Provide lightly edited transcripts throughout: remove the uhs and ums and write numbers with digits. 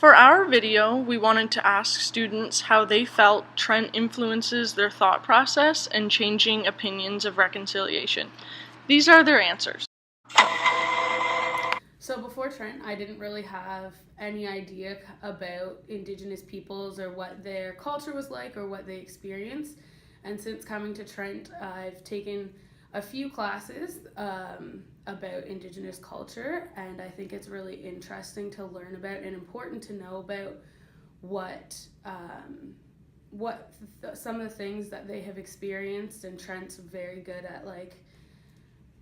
For our video, we wanted to ask students how they felt Trent influences their thought process and changing opinions of reconciliation. These are their answers. So before Trent, I didn't really have any idea about Indigenous peoples or what their culture was like or what they experienced. And since coming to Trent, I've taken a few classes about Indigenous culture, and I think it's really interesting to learn about and important to know about some of the things that they have experienced. And Trent's very good at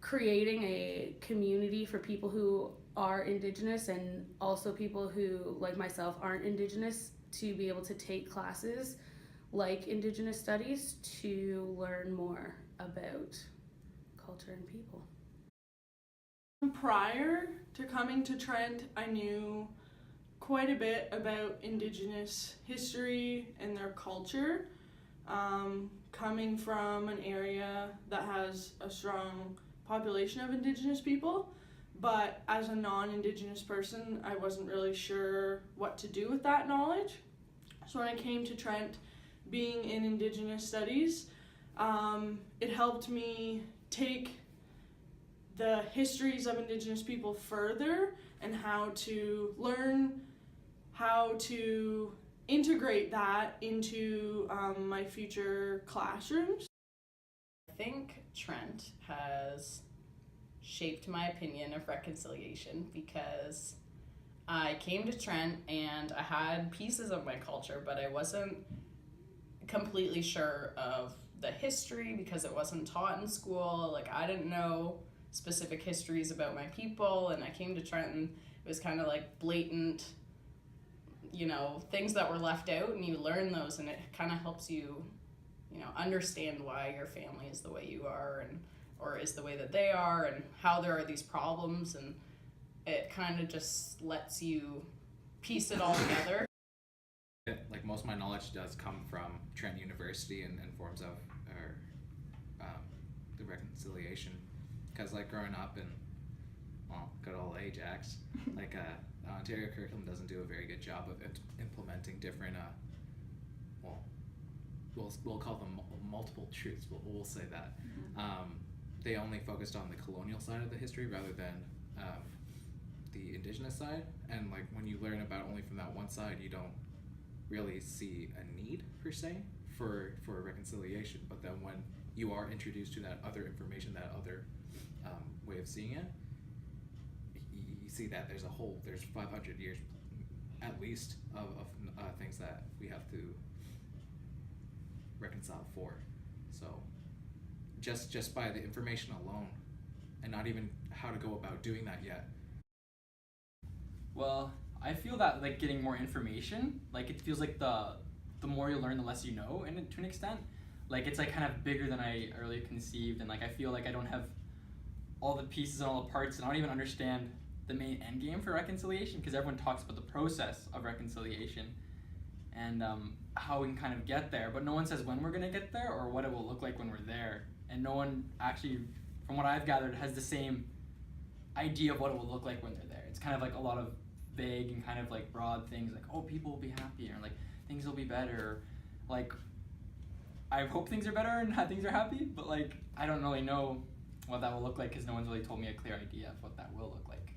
creating a community for people who are Indigenous and also people who, like myself, aren't Indigenous, to be able to take classes like Indigenous studies to learn more about culture and people. Prior to coming to Trent, I knew quite a bit about Indigenous history and their culture. Coming from an area that has a strong population of Indigenous people, but as a non-Indigenous person, I wasn't really sure what to do with that knowledge. So when I came to Trent, being in Indigenous studies, it helped me take the histories of Indigenous people further and how to learn how to integrate that into my future classrooms. I think Trent has shaped my opinion of reconciliation because I came to Trent and I had pieces of my culture, but I wasn't completely sure of the history because it wasn't taught in school. I didn't know specific histories about my people, and I came to Trent and it was kind of blatant, things that were left out, and you learn those, and it kind of helps you, understand why your family is the way you are or is the way that they are, and how there are these problems, and it kind of just lets you piece it all together. Most of my knowledge does come from Trent University and forms of the reconciliation, because growing up in good old Ajax, the Ontario curriculum doesn't do a very good job of implementing different we'll call them multiple truths. We'll say that. They only focused on the colonial side of the history rather than the Indigenous side, and when you learn about only from that one side, you don't really see a need per se for reconciliation. But then when you are introduced to that other information, that other way of seeing it, you see that there's 500 years at least of things that we have to reconcile for. So just by the information alone, and not even how to go about doing that yet. Well, I feel that getting more information, it feels like the more you learn, the less you know, and to an extent, it's kind of bigger than I earlier conceived, and I feel like I don't have all the pieces and all the parts, and I don't even understand the main end game for reconciliation, because everyone talks about the process of reconciliation and how we can kind of get there, but no one says when we're going to get there or what it will look like when we're there, and no one actually, from what I've gathered, has the same idea of what it will look like when they're there. It's kind of a lot of vague and kind of broad things, oh, people will be happier, things will be better, I hope things are better and things are happy, but I don't really know what that will look like, because no one's really told me a clear idea of what that will look like.